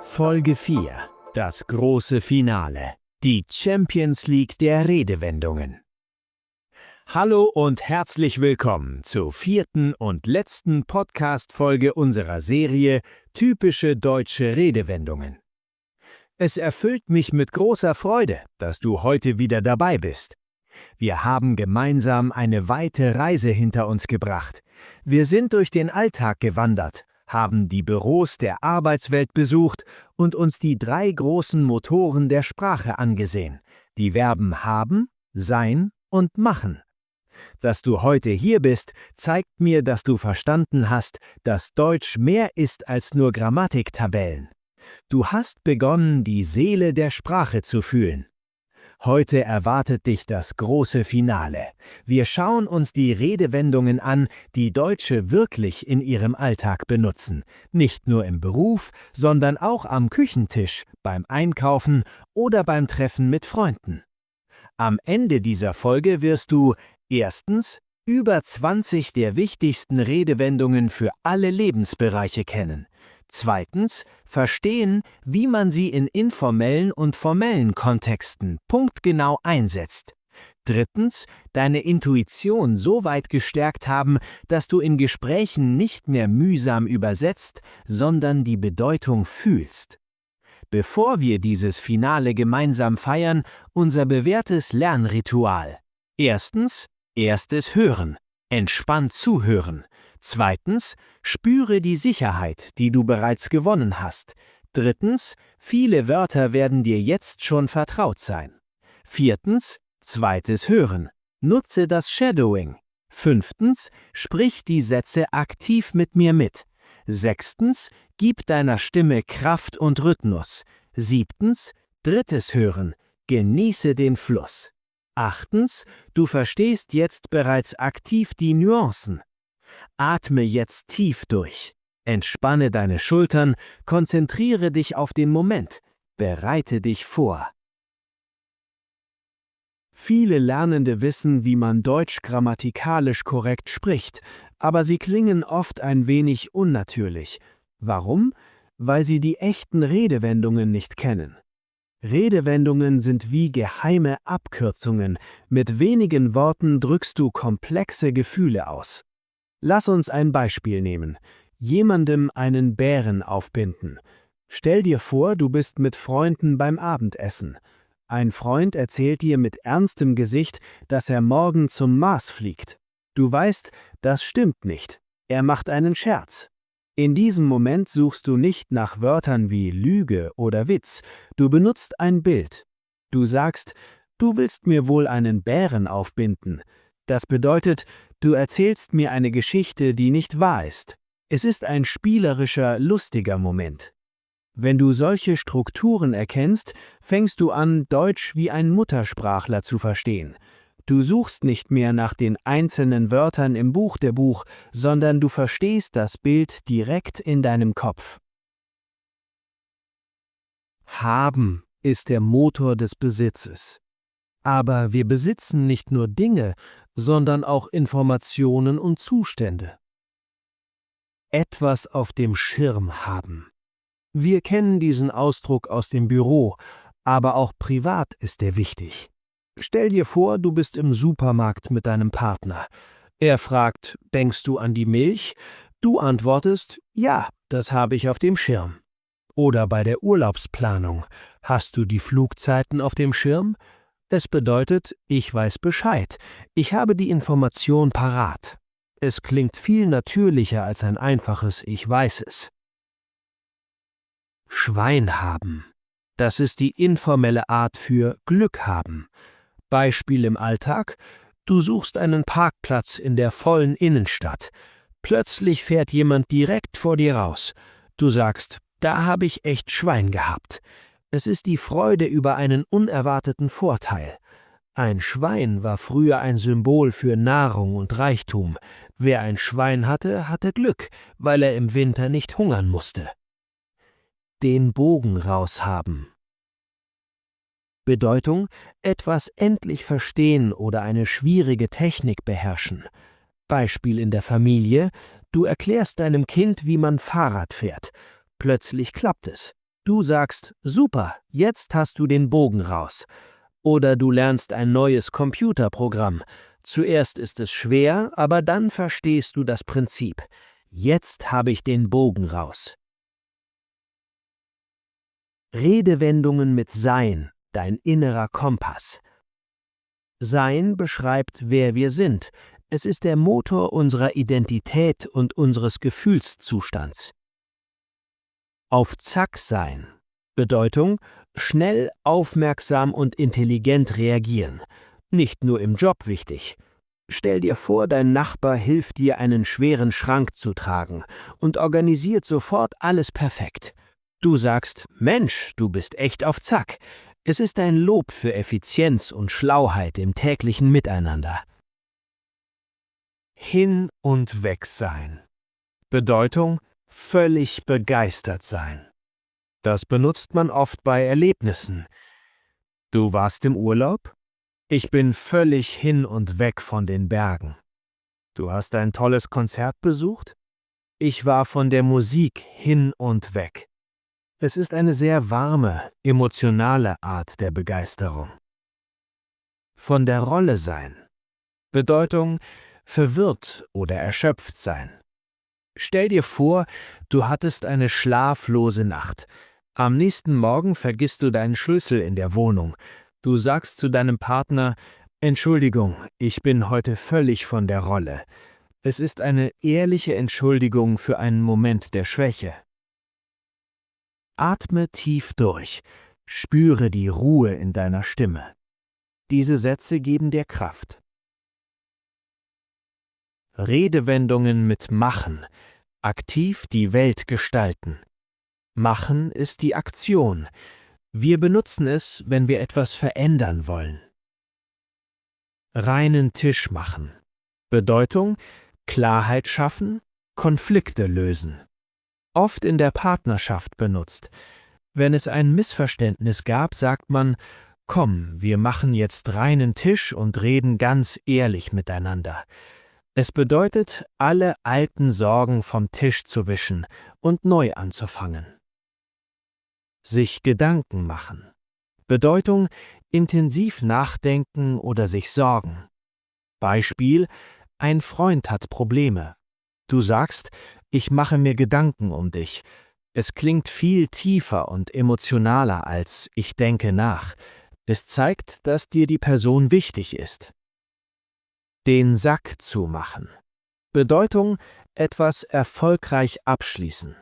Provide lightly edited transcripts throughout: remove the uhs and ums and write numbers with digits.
Folge 4: Das große Finale. Die Champions League der Redewendungen. Hallo und herzlich willkommen zur 4. und letzten Podcast-Folge unserer Serie Typische deutsche Redewendungen. Es erfüllt mich mit großer Freude, dass du heute wieder dabei bist. Wir haben gemeinsam eine weite Reise hinter uns gebracht. Wir sind durch den Alltag gewandert, haben die Büros der Arbeitswelt besucht und uns die 3 großen Motoren der Sprache angesehen: die Verben haben, sein und machen. Dass du heute hier bist, zeigt mir, dass du verstanden hast, dass Deutsch mehr ist als nur Grammatiktabellen. Du hast begonnen, die Seele der Sprache zu fühlen. Heute erwartet dich das große Finale. Wir schauen uns die Redewendungen an, die Deutsche wirklich in ihrem Alltag benutzen. Nicht nur im Beruf, sondern auch am Küchentisch, beim Einkaufen oder beim Treffen mit Freunden. Am Ende dieser Folge wirst du erstens über 20 der wichtigsten Redewendungen für alle Lebensbereiche kennen. Zweitens verstehen, wie man sie in informellen und formellen Kontexten punktgenau einsetzt. Drittens deine Intuition so weit gestärkt haben, dass du in Gesprächen nicht mehr mühsam übersetzt, sondern die Bedeutung fühlst. Bevor wir dieses Finale gemeinsam feiern, unser bewährtes Lernritual. Erstens, erstes Hören. Entspannt zuhören. Zweitens, spüre die Sicherheit, die du bereits gewonnen hast. Drittens, viele Wörter werden dir jetzt schon vertraut sein. Viertens, zweites Hören. Nutze das Shadowing. Fünftens, sprich die Sätze aktiv mit mir mit. Sechstens, gib deiner Stimme Kraft und Rhythmus. Siebtens, drittes Hören. Genieße den Fluss. Achtens, du verstehst jetzt bereits aktiv die Nuancen. Atme jetzt tief durch. Entspanne deine Schultern, konzentriere dich auf den Moment, bereite dich vor. Viele Lernende wissen, wie man Deutsch grammatikalisch korrekt spricht, aber sie klingen oft ein wenig unnatürlich. Warum? Weil sie die echten Redewendungen nicht kennen. Redewendungen sind wie geheime Abkürzungen. Mit wenigen Worten drückst du komplexe Gefühle aus. Lass uns ein Beispiel nehmen. Jemandem einen Bären aufbinden. Stell dir vor, du bist mit Freunden beim Abendessen. Ein Freund erzählt dir mit ernstem Gesicht, dass er morgen zum Mars fliegt. Du weißt, das stimmt nicht. Er macht einen Scherz. In diesem Moment suchst du nicht nach Wörtern wie Lüge oder Witz. Du benutzt ein Bild. Du sagst, du willst mir wohl einen Bären aufbinden. Das bedeutet, du erzählst mir eine Geschichte, die nicht wahr ist. Es ist ein spielerischer, lustiger Moment. Wenn du solche Strukturen erkennst, fängst du an, Deutsch wie ein Muttersprachler zu verstehen. Du suchst nicht mehr nach den einzelnen Wörtern im Buch der Buch, sondern du verstehst das Bild direkt in deinem Kopf. Haben ist der Motor des Besitzes. Aber wir besitzen nicht nur Dinge, sondern auch Informationen und Zustände. Etwas auf dem Schirm haben. Wir kennen diesen Ausdruck aus dem Büro, aber auch privat ist er wichtig. Stell dir vor, du bist im Supermarkt mit deinem Partner. Er fragt, denkst du an die Milch? Du antwortest, ja, das habe ich auf dem Schirm. Oder bei der Urlaubsplanung, hast du die Flugzeiten auf dem Schirm? Es bedeutet, ich weiß Bescheid, ich habe die Information parat. Es klingt viel natürlicher als ein einfaches Ich weiß es. Schwein haben. Das ist die informelle Art für Glück haben. Beispiel im Alltag: Du suchst einen Parkplatz in der vollen Innenstadt. Plötzlich fährt jemand direkt vor dir raus. Du sagst, da habe ich echt Schwein gehabt. Es ist die Freude über einen unerwarteten Vorteil. Ein Schwein war früher ein Symbol für Nahrung und Reichtum. Wer ein Schwein hatte, hatte Glück, weil er im Winter nicht hungern musste. Den Bogen raushaben. Bedeutung: etwas endlich verstehen oder eine schwierige Technik beherrschen. Beispiel in der Familie: Du erklärst deinem Kind, wie man Fahrrad fährt. plötzlich klappt es. Du sagst, super, jetzt hast du den Bogen raus. Oder du lernst ein neues Computerprogramm. Zuerst ist es schwer, aber dann verstehst du das Prinzip. Jetzt habe ich den Bogen raus. Redewendungen mit Sein, dein innerer Kompass. Sein beschreibt, wer wir sind. Es ist der Motor unserer Identität und unseres Gefühlszustands. Auf Zack sein. Bedeutung: schnell, aufmerksam und intelligent reagieren. Nicht nur im Job wichtig. Stell dir vor, dein Nachbar hilft dir, einen schweren Schrank zu tragen und organisiert sofort alles perfekt. Du sagst, Mensch, du bist echt auf Zack. Es ist ein Lob für Effizienz und Schlauheit im täglichen Miteinander. Hin und weg sein. Bedeutung: völlig begeistert sein. Das benutzt man oft bei Erlebnissen. Du warst im Urlaub? Ich bin völlig hin und weg von den Bergen. Du hast ein tolles Konzert besucht? Ich war von der Musik hin und weg. Es ist eine sehr warme, emotionale Art der Begeisterung. Von der Rolle sein. Bedeutung: verwirrt oder erschöpft sein. Stell dir vor, du hattest eine schlaflose Nacht. Am nächsten Morgen vergisst du deinen Schlüssel in der Wohnung. Du sagst zu deinem Partner, Entschuldigung, ich bin heute völlig von der Rolle. Es ist eine ehrliche Entschuldigung für einen Moment der Schwäche. Atme tief durch. Spüre die Ruhe in deiner Stimme. Diese Sätze geben dir Kraft. Redewendungen mit Machen. Aktiv die Welt gestalten. Machen ist die Aktion. Wir benutzen es, wenn wir etwas verändern wollen. Reinen Tisch machen. Bedeutung: Klarheit schaffen, Konflikte lösen. Oft in der Partnerschaft benutzt. Wenn es ein Missverständnis gab, sagt man, komm, wir machen jetzt reinen Tisch und reden ganz ehrlich miteinander. Es bedeutet, alle alten Sorgen vom Tisch zu wischen und neu anzufangen. Sich Gedanken machen. Bedeutung: intensiv nachdenken oder sich sorgen. Beispiel: ein Freund hat Probleme. Du sagst, ich mache mir Gedanken um dich. Es klingt viel tiefer und emotionaler als ich denke nach. Es zeigt, dass dir die Person wichtig ist. Den Sack zumachen. Bedeutung: etwas erfolgreich abschließen.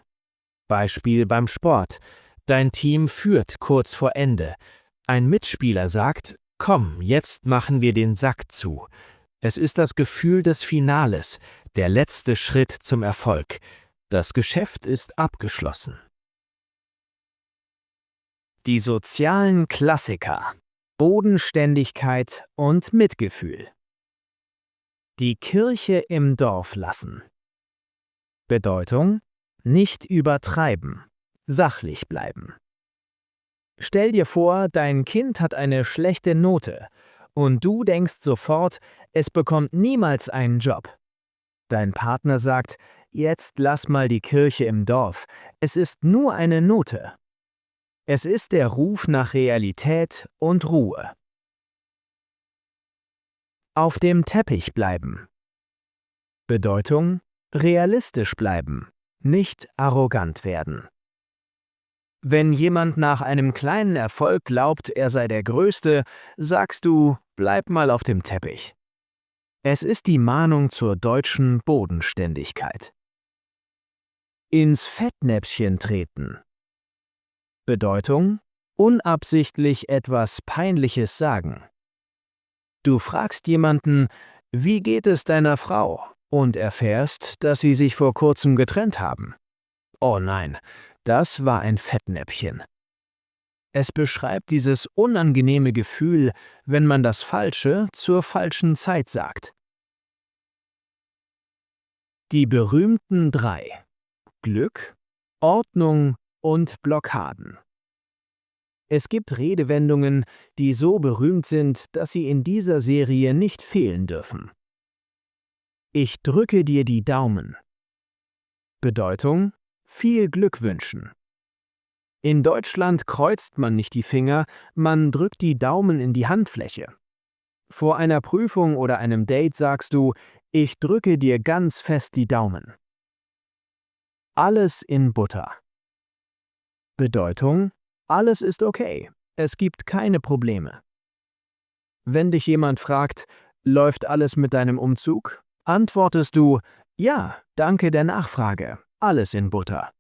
Beispiel beim Sport. Dein Team führt kurz vor Ende. Ein Mitspieler sagt, komm, jetzt machen wir den Sack zu. Es ist das Gefühl des Finales, der letzte Schritt zum Erfolg. Das Geschäft ist abgeschlossen. Die sozialen Klassiker. Bodenständigkeit und Mitgefühl. Die Kirche im Dorf lassen. Bedeutung: nicht übertreiben, sachlich bleiben. Stell dir vor, dein Kind hat eine schlechte Note und du denkst sofort, es bekommt niemals einen Job. Dein Partner sagt, jetzt lass mal die Kirche im Dorf, es ist nur eine Note. Es ist der Ruf nach Realität und Ruhe. Auf dem Teppich bleiben. Bedeutung: realistisch bleiben, nicht arrogant werden. Wenn jemand nach einem kleinen Erfolg glaubt, er sei der Größte, sagst du, bleib mal auf dem Teppich. Es ist die Mahnung zur deutschen Bodenständigkeit. Ins Fettnäpfchen treten. Bedeutung: unabsichtlich etwas Peinliches sagen. Du fragst jemanden, wie geht es deiner Frau? Und erfährst, dass sie sich vor kurzem getrennt haben. Oh nein, das war ein Fettnäpfchen. Es beschreibt dieses unangenehme Gefühl, wenn man das Falsche zur falschen Zeit sagt. Die berühmten 3: Glück, Ordnung und Blockaden. Es gibt Redewendungen, die so berühmt sind, dass sie in dieser Serie nicht fehlen dürfen. Ich drücke dir die Daumen. Bedeutung: viel Glück wünschen. In Deutschland kreuzt man nicht die Finger, man drückt die Daumen in die Handfläche. Vor einer Prüfung oder einem Date sagst du, ich drücke dir ganz fest die Daumen. Alles in Butter. Bedeutung: Alles ist okay, es gibt keine Probleme. Wenn dich jemand fragt, läuft alles mit deinem Umzug? Antwortest du, ja, danke der Nachfrage, alles in Butter.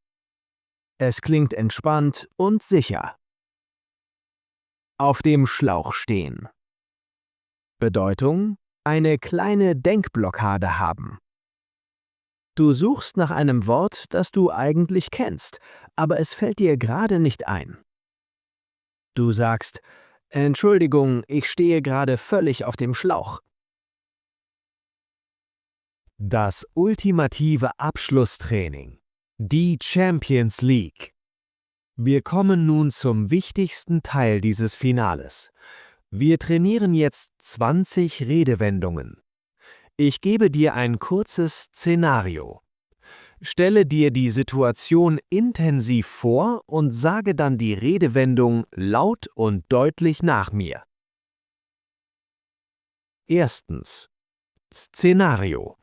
Es klingt entspannt und sicher. Auf dem Schlauch stehen. Bedeutung: Eine kleine Denkblockade haben. Du suchst nach einem Wort, das du eigentlich kennst, aber es fällt dir gerade nicht ein. Du sagst, Entschuldigung, ich stehe gerade völlig auf dem Schlauch. Das ultimative Abschlusstraining. Die Champions League. Wir kommen nun zum wichtigsten Teil dieses Finales. Wir trainieren jetzt 20 Redewendungen. Ich gebe dir ein kurzes Szenario. Stelle dir die Situation intensiv vor und sage dann die Redewendung laut und deutlich nach mir. Erstens. Szenario.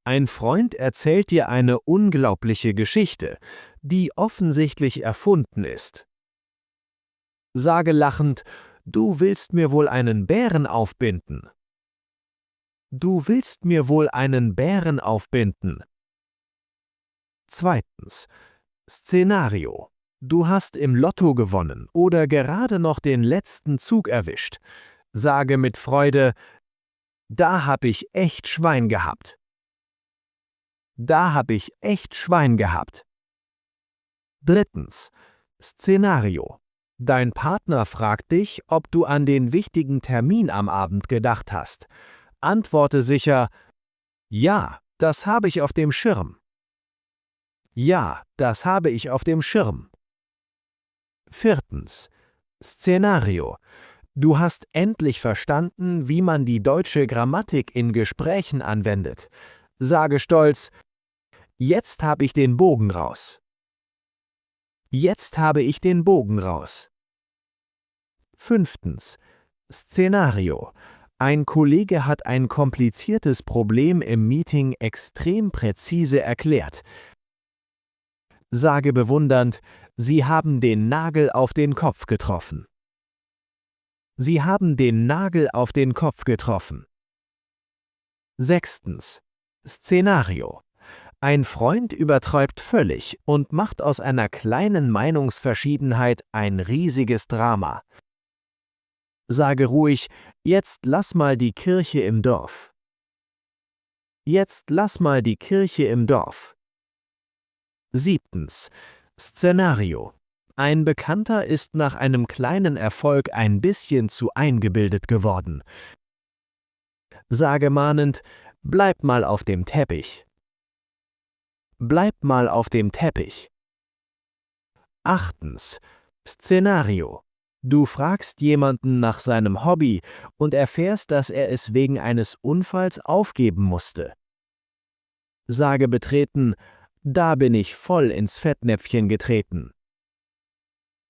Ein Freund erzählt dir eine unglaubliche Geschichte, die offensichtlich erfunden ist. Sage lachend, du willst mir wohl einen Bären aufbinden. Du willst mir wohl einen Bären aufbinden. Zweitens. Szenario. Du hast im Lotto gewonnen oder gerade noch den letzten Zug erwischt. Sage mit Freude, da hab ich echt Schwein gehabt. Da hab ich echt Schwein gehabt. Drittens. Szenario. Dein Partner fragt dich, ob du an den wichtigen Termin am Abend gedacht hast. Antworte sicher, ja, das habe ich auf dem Schirm. Ja, das habe ich auf dem Schirm. Viertens. Szenario. Du hast endlich verstanden, wie man die deutsche Grammatik in Gesprächen anwendet. Sage stolz, jetzt habe ich den Bogen raus. Jetzt habe ich den Bogen raus. Fünftens. Szenario. Ein Kollege hat ein kompliziertes Problem im Meeting extrem präzise erklärt. Sage bewundernd, Sie haben den Nagel auf den Kopf getroffen. Sie haben den Nagel auf den Kopf getroffen. Sechstens. Szenario. Ein Freund übertreibt völlig und macht aus einer kleinen Meinungsverschiedenheit ein riesiges Drama. Sage ruhig, jetzt lass mal die Kirche im Dorf. Jetzt lass mal die Kirche im Dorf. Siebtens. Szenario. Ein Bekannter ist nach einem kleinen Erfolg ein bisschen zu eingebildet geworden. Sage mahnend, bleib mal auf dem Teppich. Bleib mal auf dem Teppich. Achtens. Szenario. Du fragst jemanden nach seinem Hobby und erfährst, dass er es wegen eines Unfalls aufgeben musste. Sage betreten, da bin ich voll ins Fettnäpfchen getreten.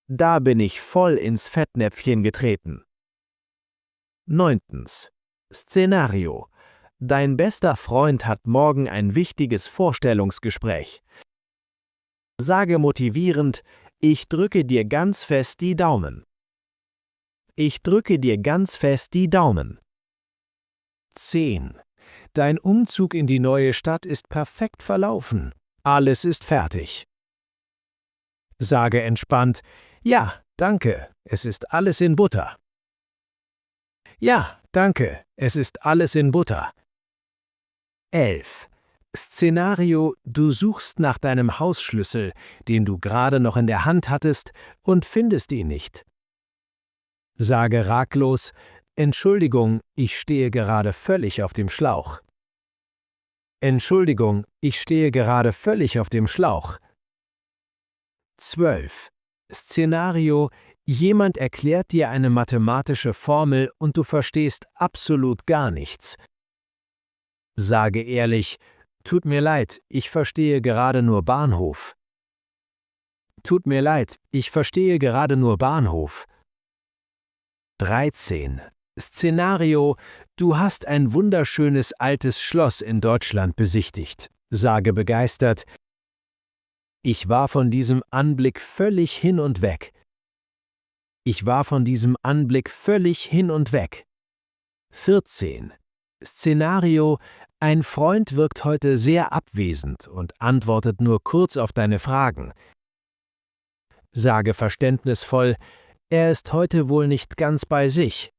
Da bin ich voll ins Fettnäpfchen getreten. Neuntens. Szenario. Dein bester Freund hat morgen ein wichtiges Vorstellungsgespräch. Sage motivierend, ich drücke dir ganz fest die Daumen. Ich drücke dir ganz fest die Daumen. 10. Dein Umzug in die neue Stadt ist perfekt verlaufen. Alles ist fertig. Sage entspannt, ja, danke, es ist alles in Butter. Ja, danke, es ist alles in Butter. 11. Szenario, du suchst nach deinem Hausschlüssel, den du gerade noch in der Hand hattest, und findest ihn nicht. Sage ratlos, Entschuldigung, ich stehe gerade völlig auf dem Schlauch. Entschuldigung, ich stehe gerade völlig auf dem Schlauch. 12. Szenario, jemand erklärt dir eine mathematische Formel und du verstehst absolut gar nichts. Sage ehrlich, tut mir leid, ich verstehe gerade nur Bahnhof. Tut mir leid, ich verstehe gerade nur Bahnhof. 13. Szenario: Du hast ein wunderschönes altes Schloss in Deutschland besichtigt. Sage begeistert: Ich war von diesem Anblick völlig hin und weg. Ich war von diesem Anblick völlig hin und weg. 14. Szenario: Ein Freund wirkt heute sehr abwesend und antwortet nur kurz auf deine Fragen. Sage verständnisvoll: Er ist heute wohl nicht ganz bei sich.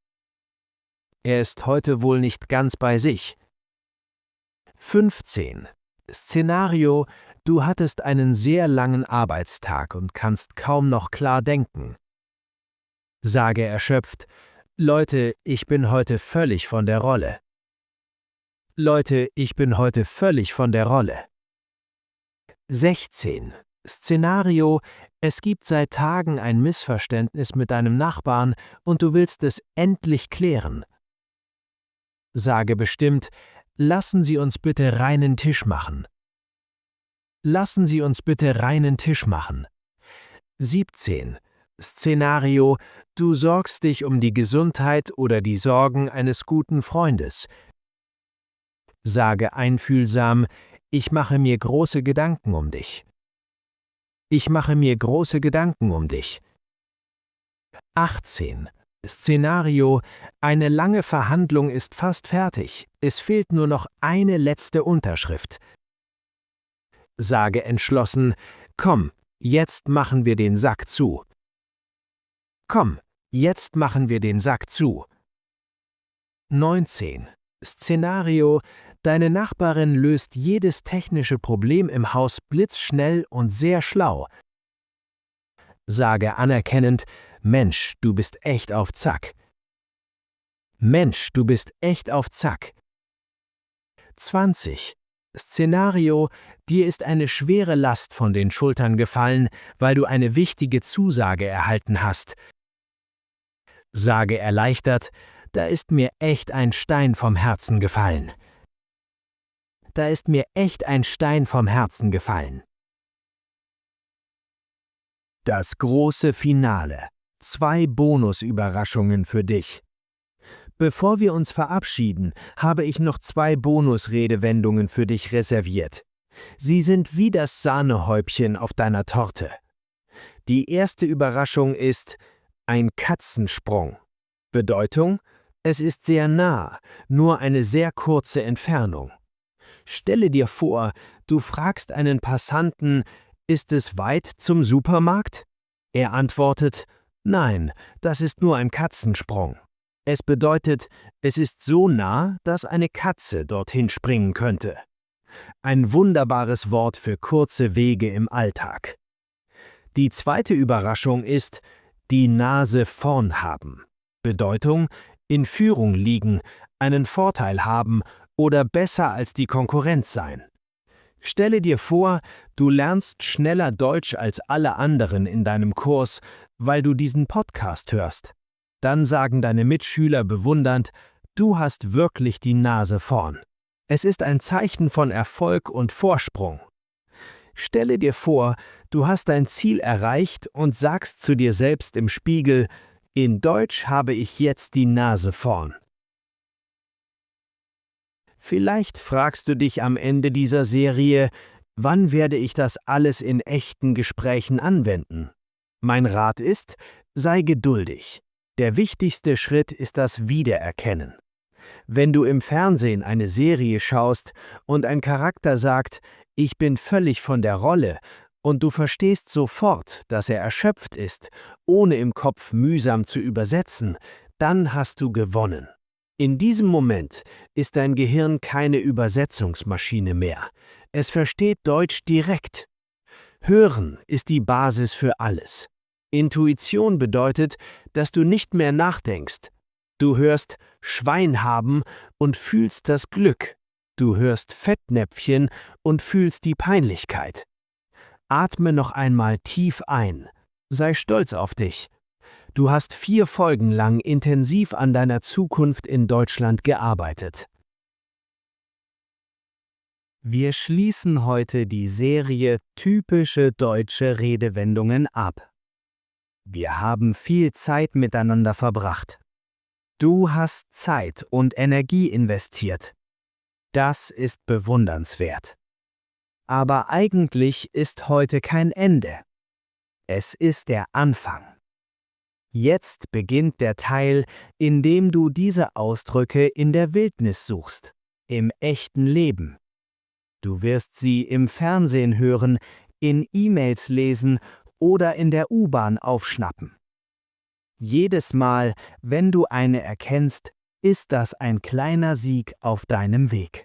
Er ist heute wohl nicht ganz bei sich. 15. Szenario: Du hattest einen sehr langen Arbeitstag und kannst kaum noch klar denken. Sage erschöpft: Leute, ich bin heute völlig von der Rolle. Leute, ich bin heute völlig von der Rolle. 16. Szenario: Es gibt seit Tagen ein Missverständnis mit deinem Nachbarn und du willst es endlich klären. Sage bestimmt: Lassen Sie uns bitte reinen Tisch machen. Lassen Sie uns bitte reinen Tisch machen. 17. Szenario: Du sorgst dich um die Gesundheit oder die Sorgen eines guten Freundes. Sage einfühlsam: Ich mache mir große Gedanken um dich. Ich mache mir große Gedanken um dich. 18. Szenario: Eine lange Verhandlung ist fast fertig. Es fehlt nur noch eine letzte Unterschrift. Sage entschlossen: Komm, jetzt machen wir den Sack zu. Komm, jetzt machen wir den Sack zu. 19. Szenario: Deine Nachbarin löst jedes technische Problem im Haus blitzschnell und sehr schlau. Sage anerkennend: Mensch, du bist echt auf Zack. Mensch, du bist echt auf Zack. 20. Szenario: Dir ist eine schwere Last von den Schultern gefallen, weil du eine wichtige Zusage erhalten hast. Sage erleichtert: Da ist mir echt ein Stein vom Herzen gefallen. Da ist mir echt ein Stein vom Herzen gefallen. Das große Finale. 2 Bonusüberraschungen für dich. Bevor wir uns verabschieden, habe ich noch 2 Bonusredewendungen für dich reserviert. Sie sind wie das Sahnehäubchen auf deiner Torte. Die erste Überraschung ist ein Katzensprung. Bedeutung: Es ist sehr nah, nur eine sehr kurze Entfernung. Stelle dir vor, du fragst einen Passanten: Ist es weit zum Supermarkt? Er antwortet: Nein, das ist nur ein Katzensprung. Es bedeutet, es ist so nah, dass eine Katze dorthin springen könnte. Ein wunderbares Wort für kurze Wege im Alltag. Die zweite Überraschung ist die Nase vorn haben. Bedeutung: in Führung liegen, einen Vorteil haben oder besser als die Konkurrenz sein. Stelle dir vor, du lernst schneller Deutsch als alle anderen in deinem Kurs, weil du diesen Podcast hörst. Dann sagen deine Mitschüler bewundernd: Du hast wirklich die Nase vorn. Es ist ein Zeichen von Erfolg und Vorsprung. Stelle dir vor, du hast dein Ziel erreicht und sagst zu dir selbst im Spiegel: In Deutsch habe ich jetzt die Nase vorn. Vielleicht fragst du dich am Ende dieser Serie: Wann werde ich das alles in echten Gesprächen anwenden? Mein Rat ist: Sei geduldig. Der wichtigste Schritt ist das Wiedererkennen. Wenn du im Fernsehen eine Serie schaust und ein Charakter sagt: Ich bin völlig von der Rolle, und du verstehst sofort, dass er erschöpft ist, ohne im Kopf mühsam zu übersetzen, dann hast du gewonnen. In diesem Moment ist dein Gehirn keine Übersetzungsmaschine mehr. Es versteht Deutsch direkt. Hören ist die Basis für alles. Intuition bedeutet, dass du nicht mehr nachdenkst. Du hörst Schwein haben und fühlst das Glück. Du hörst Fettnäpfchen und fühlst die Peinlichkeit. Atme noch einmal tief ein. Sei stolz auf dich. Du hast 4 Folgen lang intensiv an deiner Zukunft in Deutschland gearbeitet. Wir schließen heute die Serie Typische deutsche Redewendungen ab. Wir haben viel Zeit miteinander verbracht. Du hast Zeit und Energie investiert. Das ist bewundernswert. Aber eigentlich ist heute kein Ende. Es ist der Anfang. Jetzt beginnt der Teil, in dem du diese Ausdrücke in der Wildnis suchst, im echten Leben. Du wirst sie im Fernsehen hören, in E-Mails lesen oder in der U-Bahn aufschnappen. Jedes Mal, wenn du eine erkennst, ist das ein kleiner Sieg auf deinem Weg.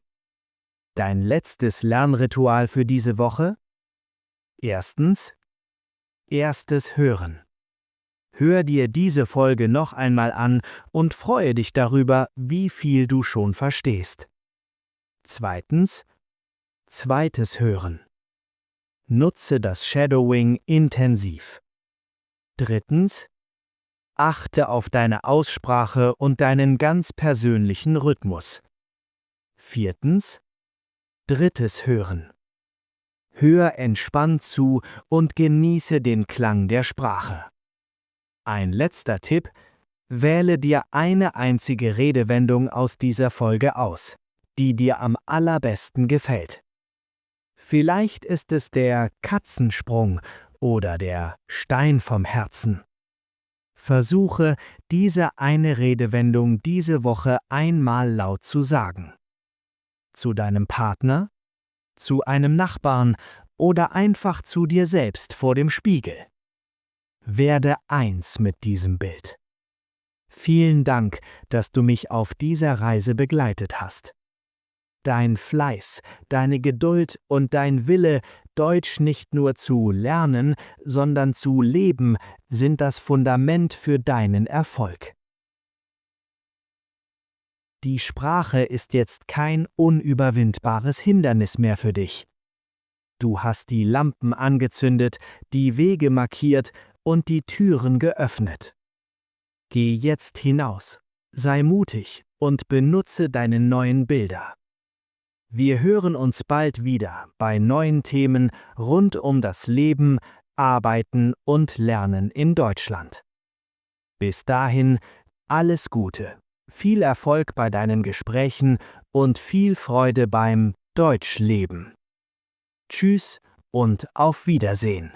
Dein letztes Lernritual für diese Woche? Erstens, erstes Hören. Hör dir diese Folge noch einmal an und freue dich darüber, wie viel du schon verstehst. Zweitens, zweites Hören. Nutze das Shadowing intensiv. Drittens, achte auf deine Aussprache und deinen ganz persönlichen Rhythmus. Viertens, drittes Hören. Hör entspannt zu und genieße den Klang der Sprache. Ein letzter Tipp: Wähle dir eine einzige Redewendung aus dieser Folge aus, die dir am allerbesten gefällt. Vielleicht ist es der Katzensprung oder der Stein vom Herzen. Versuche, diese eine Redewendung diese Woche einmal laut zu sagen. Zu deinem Partner, zu einem Nachbarn oder einfach zu dir selbst vor dem Spiegel. Werde eins mit diesem Bild. Vielen Dank, dass du mich auf dieser Reise begleitet hast. Dein Fleiß, deine Geduld und dein Wille, Deutsch nicht nur zu lernen, sondern zu leben, sind das Fundament für deinen Erfolg. Die Sprache ist jetzt kein unüberwindbares Hindernis mehr für dich. Du hast die Lampen angezündet, die Wege markiert und die Türen geöffnet. Geh jetzt hinaus, sei mutig und benutze deine neuen Bilder. Wir hören uns bald wieder bei neuen Themen rund um das Leben, Arbeiten und Lernen in Deutschland. Bis dahin, alles Gute, viel Erfolg bei deinen Gesprächen und viel Freude beim Deutschleben. Tschüss und auf Wiedersehen.